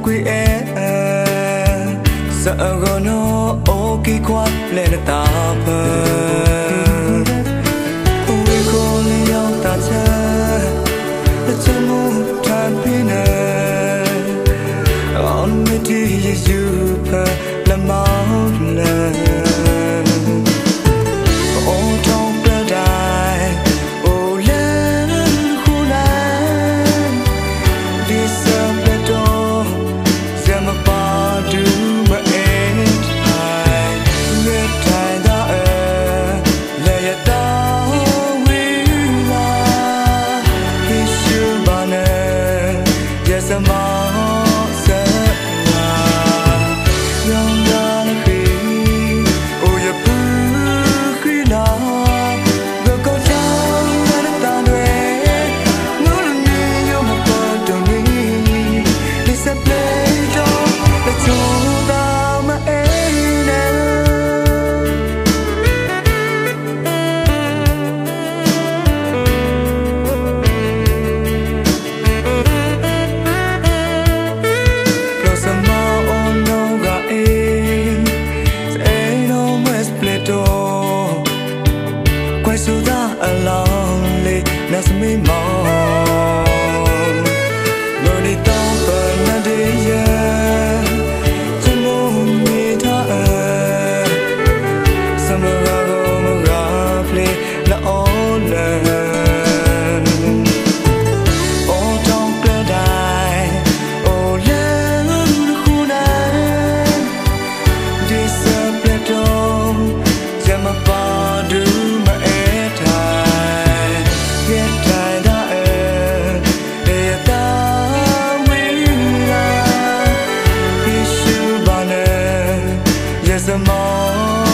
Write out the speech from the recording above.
qui sợ gono o ki kwat le na ta pa we ko le yaw ta cha the chamu tan pina on me ti you pa la ma la That's me mom Money don't burn a day yeah Jamo me ta Summer go play la on Oh don't die Oh let khuna Disappear Jama pa do ma eta Yes, I'm all